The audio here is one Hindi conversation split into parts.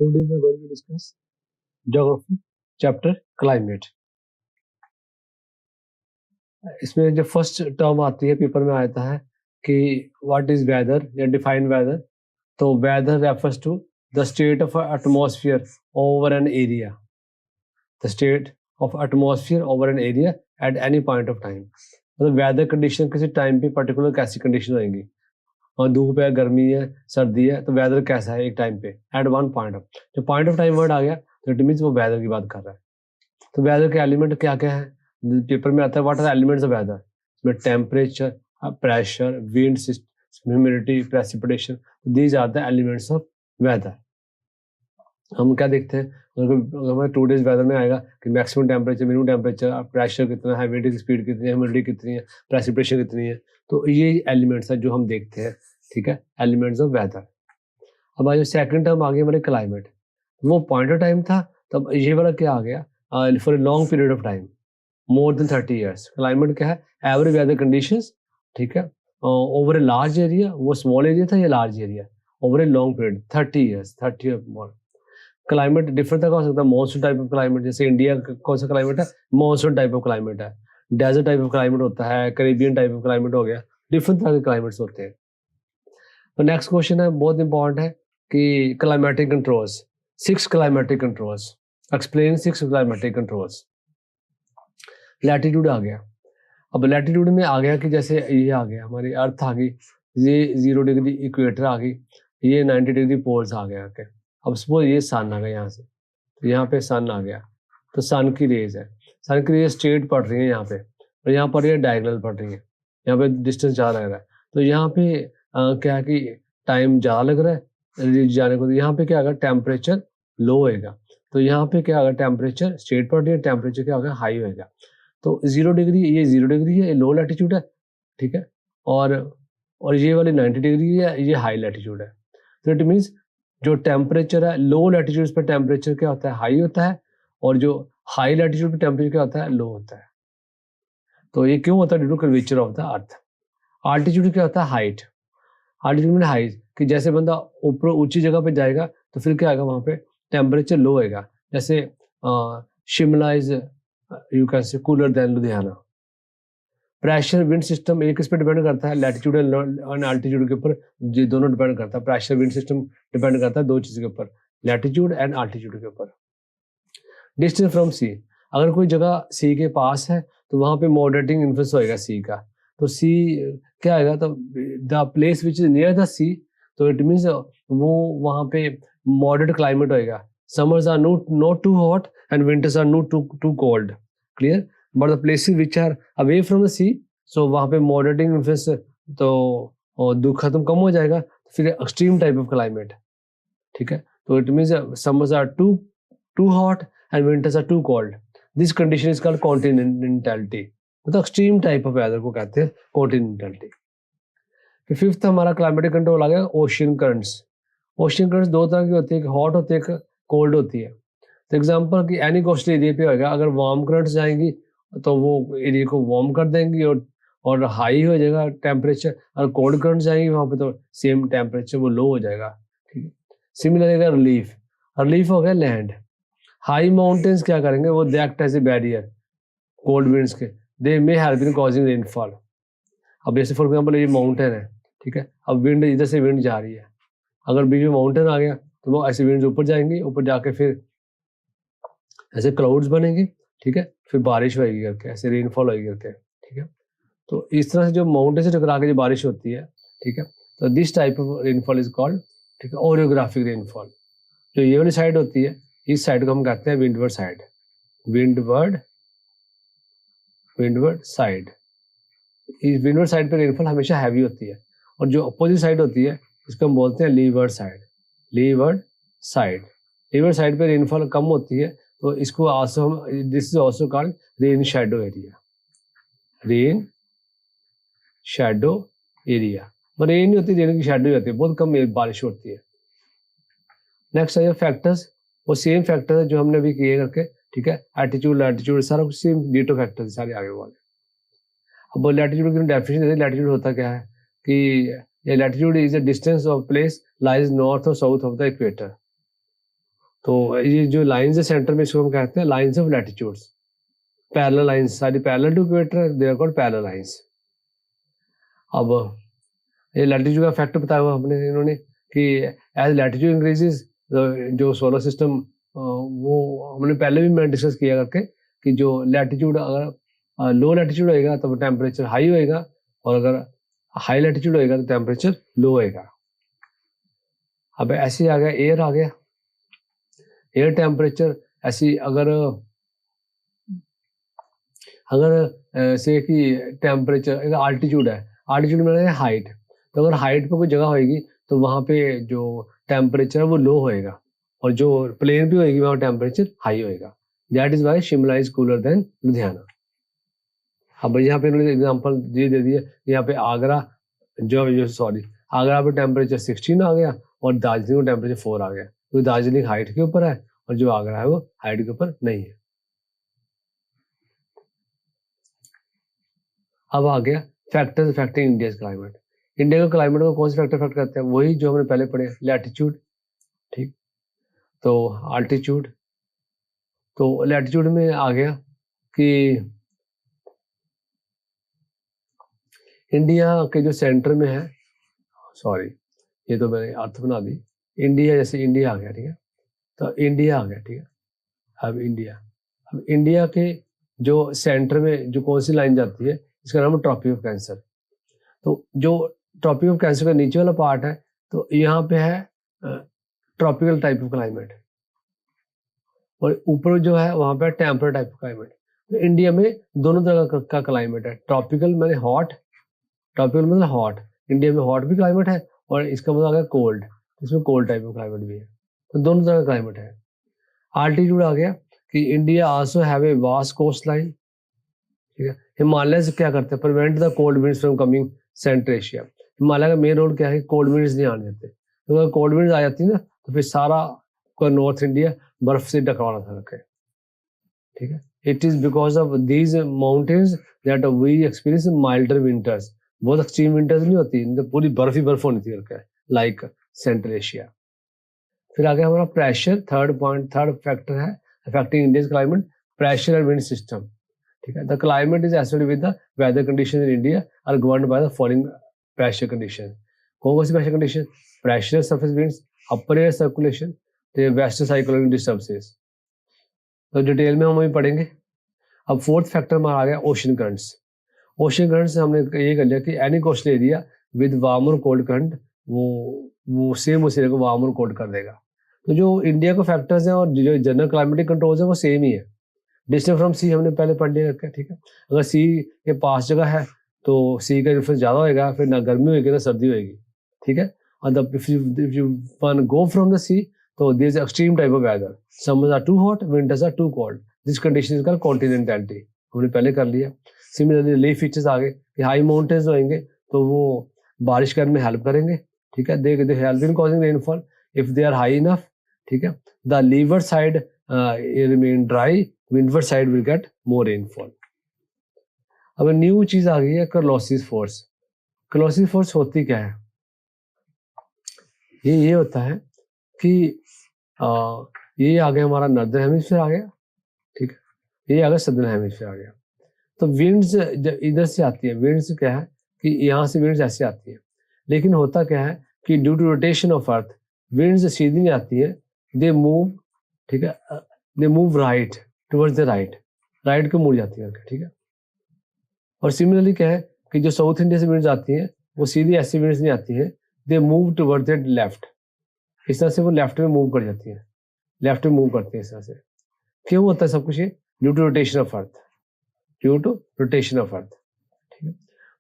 Today we are going to discuss geography chapter climate. इसमें जो फर्स्ट टर्म आती है पेपर में आता है कि व्हाट इज वेदर या डिफाइन वेदर. तो weather refers to the state of atmosphere over an area. The state of atmosphere over an area at any point of time. मतलब वेदर कंडीशन किसी टाइम पे पर्टिकुलर कैसी कंडीशन होंगी, और धूप है, गर्मी है, सर्दी है, तो वेदर कैसा है एक टाइम पे एट वन पॉइंट ऑफ. जो पॉइंट ऑफ टाइम वर्ड आ गया तो इट मीन्स वो वेदर की बात कर रहा है. तो वेदर के एलिमेंट क्या क्या है पेपर में आता है. What are elements of weather. इसमें temperature, pressure, wind, humidity, precipitation, these are the elements of weather. हम क्या देखते हैं अगर 2 डेज वेदर में आएगा कि maximum temperature, minimum temperature, pressure कितना है, विंड की स्पीड कितनी है, ह्यूमिडिटी कितनी है, प्रेसिपिटेशन कितनी है. तो ये एलिमेंट्स है जो हम देखते हैं. ठीक है, एलिमेंट्स ऑफ वेदर. अब आज सेकंड टर्म आ गया हमारे क्लाइमेट. वो पॉइंट ऑफ टाइम था, तब ये वाला क्या आ गया for a long period of time more than 30 years. Climate क्या है, एवरी वेदर कंडीशंस. ठीक है, ओवर ए लार्ज एरिया. वो स्मॉल एरिया था, ये large area. Over a long period 30 years, 30 more. Climate different हो सकता है. मॉनसून टाइप ऑफ क्लाइमेट, जैसे इंडिया का कौन सा क्लाइमेट है, मॉनसून टाइप ऑफ क्लाइमेट है. डेजर्ट टाइप ऑफ क्लाइमेट होता है, कैरेबियन टाइप ऑफ क्लाइमेट हो गया. डिफरेंट तरह के क्लाइमेट्स होते हैं. तो नेक्स्ट क्वेश्चन है, बहुत इंपॉर्टेंट है कि climatic controls. 6 climatic controls. Explain 6 climatic controls. Latitude आ गया. अब लैटिट्यूड में आ गया कि जैसे ये आ गया, हमारी अर्थ आ गई, ये 0 डिग्री इक्वेटर आ गई, ये 90 डिग्री पोल्स आ गया. okay? अब सपोज ये सन आ गया यहाँ से, तो यहाँ पे सन आ गया, तो सन की रेज है. सन की रेज स्ट्रेट पड़ रही है यहाँ पे, और यहाँ पर ये डायगोनल पड़ रही है. यहाँ पे डिस्टेंस ज़्यादा लग रहा है, तो यहाँ पे क्या है कि टाइम ज़्यादा लग रहा है जाने को. तो यहाँ पे क्या होगा, टेम्परेचर लो होएगा. तो यहाँ पे क्या होगा, टेम्परेचर स्ट्रेट पड़ रही है, टेम्परेचर क्या होगा, हाई होएगा. तो 0 डिग्री, ये 0 डिग्री है, ये लो लैटिट्यूड है. ठीक है, और ये वाली 90 डिग्री है, ये हाई लैटिट्यूड है. तो इट मीन्स जो टेम्परेचर है लो लैटिट्यूड पर टेम्परेचर क्या होता है, हाई होता है, और जो हाई लैटिट्यूड पर टेम्परेचर क्या होता है, लो होता है. तो ये क्यों होता है, due to curvature of the earth. Altitude क्या होता है, हाइट. आल्टीट्यूड में हाइट कि जैसे बंदा ऊपर ऊंची जगह पे जाएगा तो फिर क्या आएगा, वहां पे टेम्परेचर लो होएगा. जैसे Shimla is you can say cooler than Ludhiana. Pressure, wind system, एक किस पे डिपेंड करता है, लैटिट्यूड एंड अल्टीट्यूड के ऊपर. ये दोनों डिपेंड करता है. प्रेशर, विंड सिस्टम डिपेंड करता है 2 चीज के ऊपर, लैटिट्यूड एंड अल्टीट्यूड के ऊपर. डिस्टेंस फ्रॉम सी. अगर कोई जगह सी के पास है तो वहां पे मॉडरेटिंग इन्फ्लुएंस होएगा सी का. तो सी क्या आएगा, तो the place which is near the sea, तो इट मीन्स वो वहां पे मॉडरेट क्लाइमेट होएगा. Summers are not too hot and winters are not too cold. Clear. But the places which are away from the sea, so वहां पे मॉडरेटिंग इन्फ्लुएंस, तो दुख खत्म कम हो जाएगा. फिर एक्सट्रीम टाइप ऑफ क्लाइमेट. ठीक है, तो it means summers are too hot and winters are too cold. This condition is called continentality. मतलब एक्सट्रीम टाइप ऑफ वेदर को कहते हैं कॉन्टिनेंटलिटी. फिर फिफ्थ हमारा क्लाइमेटिक कंट्रोल आ गया, ओशियन करंट्स. ओशियन करंट्स 2 तरह की होती है, एक हॉट होती है, एक कोल्ड होती है. तो एग्जांपल कि एनी कोस्टल एरिया पे होगा, अगर वार्म करंट्स जाएंगी तो वो एरिया को वार्म कर देंगी और हाई हो जाएगा टेम्परेचर. और कोल्ड करंट्स जाएंगी वहां पे तो सेम टेम्परेचर वो लो हो जाएगा. ठीक है. Similar relief. रिलीफ हो गया लैंड. हाई माउंटेन्स क्या करेंगे, वो they act as a barrier cold winds के. They may help in causing rainfall. अब जैसे फॉर एग्जांपल ये माउंटेन है, ठीक है, अब विंड इधर से विंड जा रही है, अगर बीच में माउंटेन आ गया तो वो ऐसे विंड्स ऊपर जाएंगे, ऊपर जाके फिर ऐसे क्लाउड्स बनेंगे. ठीक है, फिर बारिश होगी करके, ऐसे रेनफॉल होगी करके. ठीक है, तो इस तरह से जो माउंटेन से टकरा के जो बारिश होती है, ठीक है, तो this type of rainfall is called, ठीक है, ओरियोग्राफिक रेनफॉल. जो ये वाली साइड होती है, इस साइड को हम कहते हैं विंडवर्ड साइड. Windward side. इस विंडवर्ड साइड पे रेनफॉल हमेशा हैवी होती है. और जो अपोजिट साइड होती है इसको हम बोलते हैं लीवर्ड साइड. लीवर्ड साइड पे रेनफॉल कम होती है, तो इसको आल्सो हम, this is also called rain shadow area. Rain shadow area. Rain नहीं होती, रेन की शैडो होती है, बहुत कम बारिश होती है. नेक्स्ट है फैक्टर्स. वो सेम फैक्टर है जो हमने अभी किए करके. ठीक है, एल्टीट्यूड, लैटिट्यूड, सारा कुछ सेम डीटो फैक्टर सारे आगे वाले. अब लैटिट्यूड की डेफिनेशन देते, लैटिट्यूड होता क्या है कि latitude is a distance of place lies north और साउथ ऑफ द इक्वेटर. तो ये जो लाइंस है सेंटर में, इसको हम कहते हैं lines of latitudes. Parallel lines, सारी parallel to equator, they are called parallel lines. अब ये लैटिट्यूड का फैक्टर बताया हुआ हमने इन्होंने कि एज लैटिट्यूड इंक्रीजेस, जो सोलर सिस्टम, वो हमने पहले भी मैं डिस्कस किया करके कि जो लैटिट्यूड अगर लो लैटिट्यूड होएगा तो टेम्परेचर हाई होएगा, और अगर हाई लैटिट्यूड होएगा तो टेम्परेचर लो होएगा। अब ऐसे आ गया एयर, आ गया एयर टेम्परेचर। ऐसी अगर से कि टेम्परेचर आल्टीट्यूड है, आल्टीट्यूड में हाइट, तो अगर हाइट पे कोई जगह होएगी तो वहाँ पे जो टेम्परेचर है वो लो होएगा, और जो प्लेन भी होएगी वहाँ टेम्परेचर हाई होएगा। That is why Shimla is cooler than Ludhiana. अब यहाँ पे इन्होंने एग्जाम्पल ये दे दिया, यहाँ पे आगरा आगरा पे टेम्परेचर 16 आ गया और दार्जिलिंग में टेम्परेचर 4 आ गया, क्योंकि दार्जिलिंग हाइट के ऊपर है और जो आगरा है वो हाइट के ऊपर नहीं है। अब आ गया factors affecting India climate. India का क्लाइमेट को कौन से फैक्टर अफेक्ट करते हैं? वही जो हमने पहले पढ़े, लैटिट्यूड, ठीक, तो आल्टीट्यूड। तो लैटिट्यूड में आ गया कि इंडिया के जो सेंटर में है, सॉरी ये तो मैंने अर्थ बना दी, इंडिया, जैसे इंडिया आ गया, ठीक है, तो इंडिया आ गया, ठीक है। अब इंडिया के जो सेंटर में जो कौन सी लाइन जाती है, इसका नाम है ट्रॉपिक ऑफ कैंसर। तो जो ट्रॉपिक ऑफ कैंसर का नीचे वाला पार्ट है, तो यहाँ पे है ट्रॉपिकल टाइप ऑफ क्लाइमेट, और ऊपर जो है वहाँ पे टेम्परेट टाइप ऑफ क्लाइमेट। तो इंडिया में दोनों तरह का क्लाइमेट है। ट्रॉपिकल मैंने हॉट, ट्रॉपिकल मतलब हॉट, इंडिया में हॉट भी क्लाइमेट है, और इसका मतलब आ गया कोल्ड, इसमें कोल्ड टाइप ऑफ क्लाइमेट भी है। तो दोनों तरह का क्लाइमेट है। आल्टीट्यूड आ गया कि India also have a vast coast line, ठीक है। हिमालय से क्या करते हैं? Prevent the cold winds from coming central Asia. Himalaya का मेन रोल क्या है? कोल्ड विंड्स नहीं आने देते। तो अगर कोल्ड विंड्स आ जाती है ना, तो फिर सारा नॉर्थ इंडिया बर्फ से ढका हुआ था रखे, ठीक है। It is because of these mountains that we experience milder winters. बहुत एक्सट्रीम विंटर्स नहीं होती, पूरी बर्फ ही बर्फ होनी थी लाइक सेंट्रल एशिया। फिर आगे हमारा प्रेशर, थर्ड फैक्टर है affecting Indian climate, pressure and wind system, ठीक है। The climate is associated with the weather condition in India are governed by the following pressure condition. कौन सी pressure condition? Pressure, surface winds, upper air circulation, western cyclonic disturbances. तो डिटेल में हम अभी पढ़ेंगे। अब फोर्थ फैक्टर में आ गया ओशन करंट्स। ओशन करंट्स हमने ये कर लिया कि any coastal area with warm और कोल्ड करंट, वो सेम उस एरिया को वार्म और कोल्ड कर देगा। तो जो इंडिया के फैक्टर्स हैं और जो जनरल क्लाइमेटिक कंट्रोल्स है वो सेम ही है। डिस्टेंस फ्रॉम सी हमने पहले पढ़ लिया, ठीक है। अगर सी के पास जगह है तो सी का डिफरेंस ज्यादा होगा, फिर ना गर्मी होगी ना सर्दी होगी, ठीक है। और if you one go from the sea, तो there is extreme type of weather, summers are too hot, winters are too cold, this condition is called continentality, हमने पहले कर लिया। सिमिलरली रिलीफ फीचर्स आ गए कि हाई माउंटेन्स होंगे तो वो बारिश करने में हेल्प करेंगे, ठीक है। They help in causing rainfall if they are high enough, ठीक है। The leeward side remain dry, windward side will get more rainfall. अब न्यू चीज आ गई है क्लोसिस फोर्स। क्लोसिस फोर्स होती क्या है? ये होता है कि ये आ गया हमारा नॉर्दर्न हेमिस्फीयर आ गया, ठीक है, ये आ गया सदर्न हेमिस्फीयर आ गया। तो विंड्स इधर से आती है, विंड्स क्या है कि यहाँ से विंड्स ऐसे आती है, लेकिन होता क्या है कि due to rotation of earth winds सीधी नहीं आती है, दे मूव, ठीक है, they move right towards the right को मुड़ जाती है, ठीक है। और सिमिलरली क्या है कि जो साउथ इंडिया से विंड्स आती है वो सीधी ऐसी विंड्स नहीं आती है, they move towards the left, इस तरह से वो लेफ्ट में मूव कर जाती है, लेफ्ट में मूव करती है इस तरह से। क्यों होता है सब कुछ ये? Due to rotation of earth, due to rotation of earth, ठीक है।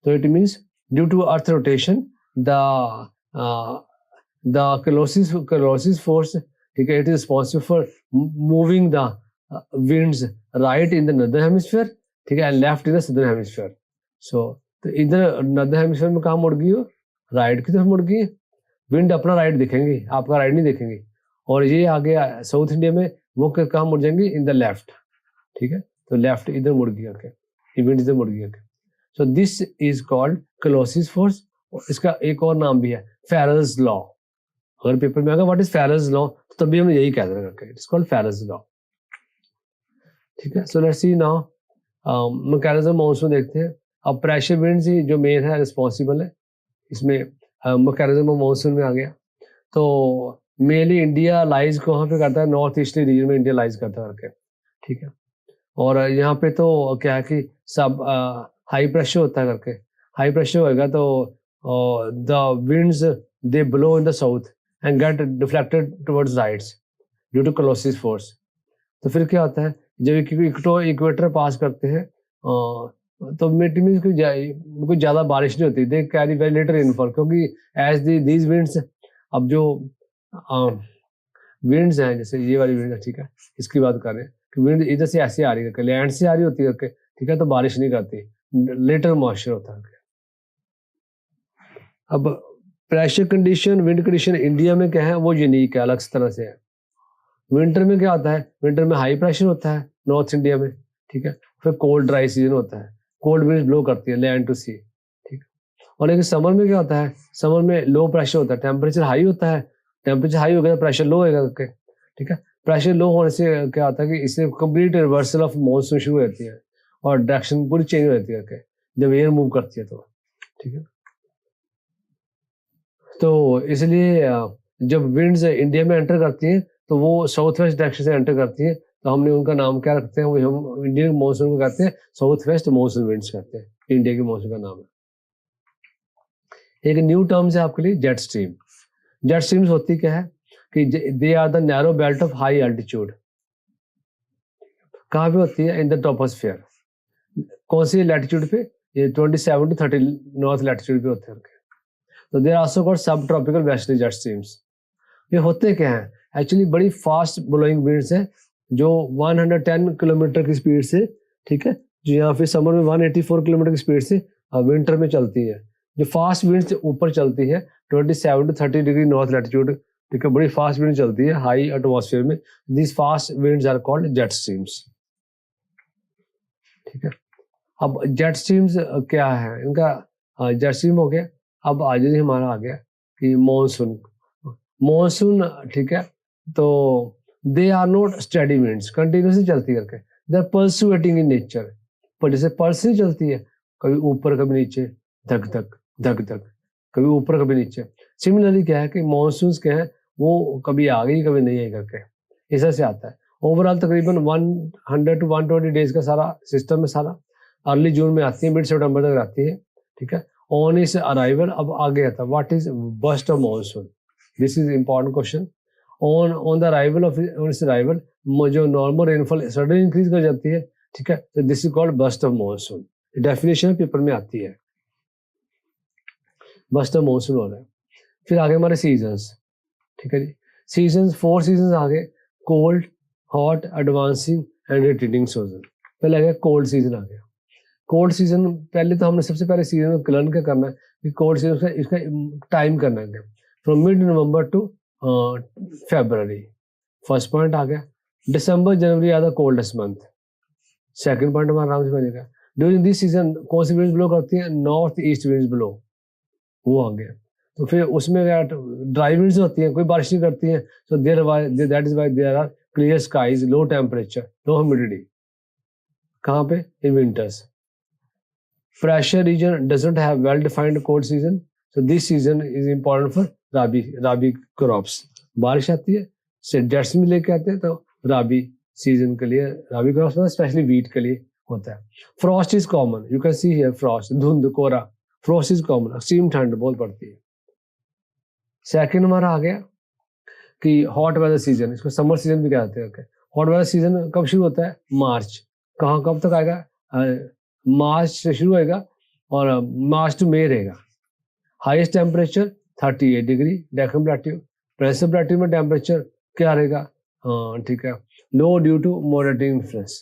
तो it means due to earth rotation the Coriolis force, ठीक है, it is responsible for moving the winds right in the northern hemisphere, ठीक है, and left in the southern hemisphere. So तो इधर northern hemisphere में कहाँ मुड़ गई हो? राइट की तरफ मुड़ गई। विंड अपना राइट दिखेंगी, आपका राइट नहीं दिखेंगी। और ये आ गया साउथ इंडिया में, वो कहाँ मुड़ जाएंगी? इन द लेफ्ट, ठीक है। तो लेफ्ट इधर मुड़ गई करके, विंड इधर मुड़ गई करके। So this is called Coriolis force. इसका एक और नाम भी है, फेरल्स लॉ। अगर पेपर में आएगा व्हाट इज फेरल्स लॉ, तो तभी हम यही कह देना करके, इट्स कॉल्ड फेरल्स लॉ। ठीक है, so let's see now mechanism monsoon देखते हैं। अब प्रेशर विंड्स ही जो मेन है रिस्पॉन्सिबल है इसमें, मैकेनिज्म मानसून में आ गया। तो मेनली इंडिया लाइज कहाँ पे करता है, नॉर्थ ईस्टर्न रीजन में इंडिया लाइज करता है करके। ठीक है, और यहाँ पे तो क्या है कि सब हाई प्रेशर होता है करके, हाई प्रेशर होएगा तो the winds they blow in the south and get deflected towards rights due to Coriolis force. तो फिर क्या होता है, जब इक्वेटर पास करते हैं तो मिड में कोई ज़्यादा बारिश नहीं होती, they carry very little rainfall, क्योंकि एज दीज विंड्स, अब जो विंड्स हैं जैसे ये वाली विंड है, ठीक है, इसकी बात कर रहे हैं कि विंड इधर से ऐसे आ रही है, लैंड से आ रही होती है, ठीक है, तो बारिश नहीं करती, लिटिल मॉइस्चर होता है। अब pressure condition, wind condition India में क्या है, वो यूनिक है, अलग तरह से है। विंटर में क्या होता है, विंटर में हाई प्रेशर होता है नॉर्थ इंडिया में, ठीक है, फिर कोल्ड ड्राई सीजन होता है, कोल्ड विंड ब्लो करती है लैंड टू सी, ठीक है। और लेकिन समर में क्या होता है, समर में लो प्रेशर होता है, टेम्परेचर हाई होता है, टेम्परेचर हाई हो गया तो प्रेशर लो होगा, ठीक है। प्रेशर लो होने से क्या होता है कि इससे कंप्लीट रिवर्सल ऑफ मॉनसून शुरू होती है और डायरेक्शन पूरी चेंज हो जाती है जब एयर मूव करती है तो, ठीक है। तो इसलिए जब विंड्स इंडिया में एंटर करती हैं तो वो साउथ वेस्ट डायरेक्शन से एंटर करती है, तो हमने उनका नाम क्या रखते हैं, वो हम इंडियन मॉनसून को कहते हैं साउथ वेस्ट मॉनसून विंड्स कहते हैं, इंडिया के मॉनसून का नाम है। एक न्यू टर्म्स है आपके लिए, जेट स्ट्रीम। जेट स्ट्रीम्स होती क्या है कि they are the narrow belt of high altitude. कहाँ पे होती है, इन द ट्रोपोस्फियर। कौन सी लैटिट्यूड पे, ये 27 to 30 नॉर्थ लैटिट्यूड पे होते हैं। तो दे आर आल्सो कॉल्ड सब ट्रॉपिकल वेस्टर्ली जेट स्ट्रीम्स। ये होते क्या हैं, एक्चुअली बड़ी फास्ट ब्लोइंग विंड्स हैं जो 110 किलोमीटर की स्पीड से, ठीक है, जो यहाँ पे समर में 184 किलोमीटर की स्पीड से विंटर में चलती है। जो फास्ट विंड्स ऊपर चलती है 27 to 30 डिग्री नॉर्थ लैटिट्यूड, ठीक है, बड़ी फास्ट विंड चलती है हाई एटमॉस्फेयर में, this fast winds are called jet streams, ठीक है। अब जेट स्ट्रीम्स क्या है इनका, जेट स्ट्रीम हो गया। अब आज ही हमारा आ गया कि मॉनसून, मॉनसून, ठीक है, तो they are not steady winds, continuously चलती करके, दे आर पल्सुएटिंग इन नेचर। पर जैसे पल्स नहीं चलती है, कभी ऊपर कभी नीचे, धक धक धक धक, कभी ऊपर कभी नीचे। सिमिलरली क्या है कि मॉनसून क्या है, वो कभी आ गई कभी नहीं आई करके, इस तरह से आता है। ओवरऑल तकरीबन 100 to 120 डेज का सारा सिस्टम है सारा। अर्ली जून में आती है, मिड सितंबर तक आती है, ठीक है। ऑन इस अराइवल, अब आ गया था, what is burst of monsoon, this is important question. On the arrival of इस अराइवल, जो नॉर्मल रेनफॉल सडन इंक्रीज कर जाती है, ठीक है, तो this is called burst of monsoon. Definition paper में आती है, बस्ट ऑफ मॉनसून हो रहा है। फिर आगे हमारे सीजन्स, ठीक है जी, सीजन्स 4 सीजन्स आ गए, cold, hot, advancing and retreating season. पहले आ गया कोल्ड सीजन आ गया। कोल्ड सीजन, पहले तो हमने सबसे पहले सीजन में लर्न क्या करना है कि कोल्ड सीजन इसका टाइम करना है, from mid November to February. First point आ गया। December January are the coldest month. Second point हमारा आराम से बनेगा, ड्यूरिंग दिस सीजन कौन सी विंड्स ब्लो करती है, नॉर्थ ईस्ट विंड्स ब्लो, वो आ गया। तो फिर उसमें ड्राई विंड्स होती हैं, कोई बारिश नहीं करती हैं, so that is why there are clear skies, low temperature, low humidity. कहाँ पे, in winters. Pressure region doesn't have well-defined cold season, so this season is important for rabi crops. बारिश आती है, डेट्स में लेके आते हैं, तो राबी सीजन के लिए, राबी क्रॉप्स में स्पेशली वीट के लिए होता है। Frost is common, you can see here Frost, धुंध, कोहरा, फ्रॉस्ट इज कॉमन, एक्सट्रीम ठंड बहुत पड़ती है। सेकंड हमारा आ गया कि हॉट वेदर सीजन, इसको समर सीजन भी कहते हैं। हॉट वेदर सीजन कब शुरू होता है, मार्च, कब तक आएगा, मार्च से शुरू होएगा और मार्च टू मई रहेगा। Highest temperature 38 degree Deccan plateau. Pressure plateau में टेम्परेचर क्या रहेगा, ठीक है, low due to moderate influence.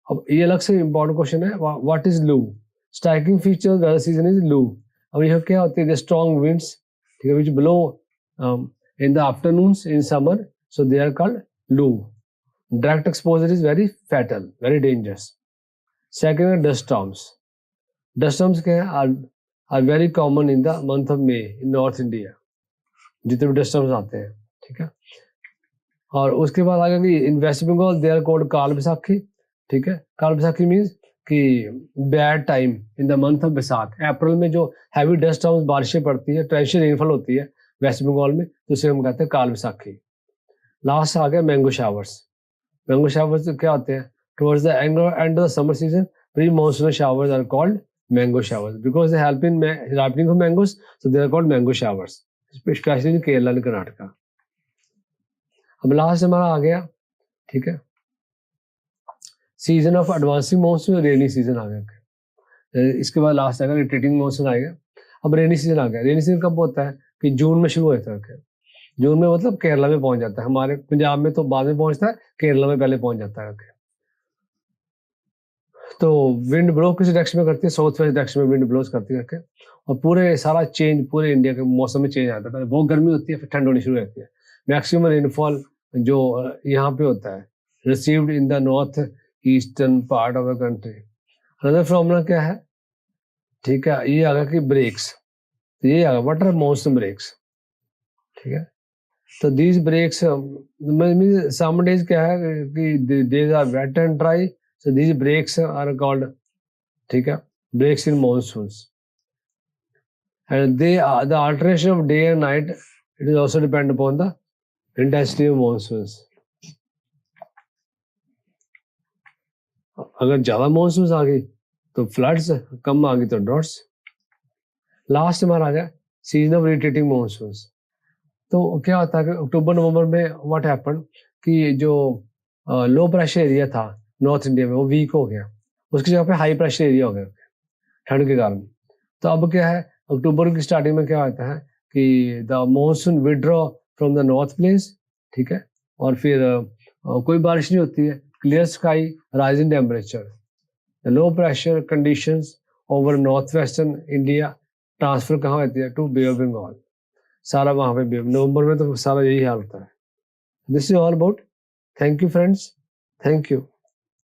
अब ये अलग से इंपॉर्टेंट क्वेश्चन है, what is loo. Striking feature weather season is loo. अब यह क्या होती है, स्ट्रॉन्ग विंड्स, ठीक है, which blow in the afternoons in summer, so they are called loo. Direct exposure is very fatal, very dangerous. Second है dust storms. Dust storms क्या है, are very common in the month of May in North India. जितने भी डस्ट स्टॉर्म्स आते हैं, ठीक है। और उसके बाद आगे कि in West Bengal they are called Kal Baisakhi, ठीक है। काल बैसाखी मीन्स कि bad time in the month of Baisakh, April में जो हैवी डस्ट स्टॉर्म्स बारिशें पड़ती है, ट्रेंशियल रेनफॉल होती है वेस्ट बंगाल में, तो उसे हम कहते हैं काल बैसाखी। लास्ट आ गया मैंगो शावर्स। मैंगो शावर्स क्या होते हैं? Towards the end of the summer season pre monsoon showers are called mango showers because they help in ripening of mangoes, so they are called mango showers, especially in Kerala and Karnataka. अब लास्ट हमारा आ गया, ठीक है, season of advancing monsoon, rainy season आ गया। इसके बाद लास्ट आएगा रिट्रीटिंग मानसून आएगा। अब रेनी सीजन आ गया। रेनी सीजन कब होता है? कि जून में शुरू होता है। जून में मतलब केरला में पहुंच जाता है, हमारे पंजाब में तो बाद में पहुंचता है, केरला में पहले पहुंच जाता है। तो विंड ब्लो किस डायरेक्शन में करती है? साउथ वेस्ट डायरेक्शन में विंड ब्लोज करती है। और पूरे सारा चेंज पूरे इंडिया के मौसम में चेंज आता है। बहुत गर्मी होती है, फिर ठंड होनी शुरू होती है। मैक्सिमम रेनफॉल जो यहाँ पे होता है received in the north eastern part of the country. Another formula क्या है? ठीक है, ये आ गया कि ब्रेक्स, तो ये आ गया व्हाट आर मॉनसून ब्रेक्स, ठीक है। तो दीज ब्रेक्स सम डेज क्या है कि days are wet and dry, so these breaks are called, ठीक है, breaks in monsoons, and they are the alternation of day and night, it is also depend upon the intensity of monsoons. अगर ज्यादा मानसून आ गई तो फ्लड्स, कम आ गई तो ड्रॉट्स। लास्ट हमारा आ गया सीजन ऑफ रिट्रीटिंग मानसून्स। तो क्या होता है कि अक्टूबर नवंबर में व्हाट हैपन कि जो लो प्रेशर एरिया था नॉर्थ इंडिया में वो वीक हो गया, उसकी जगह पे हाई प्रेशर एरिया हो गया ठंड के कारण। तो अब क्या है, अक्टूबर की स्टार्टिंग में क्या होता है कि the monsoon withdraw from the north place, ठीक है, और फिर कोई बारिश नहीं होती है, clear sky, rising temperature, low pressure conditions over north western India transfer कहाँ होती है? To Bay of Bengal. सारा वहाँ पे नवंबर में तो सारा यही हाल होता है। This is all about. Thank you friends, thank you.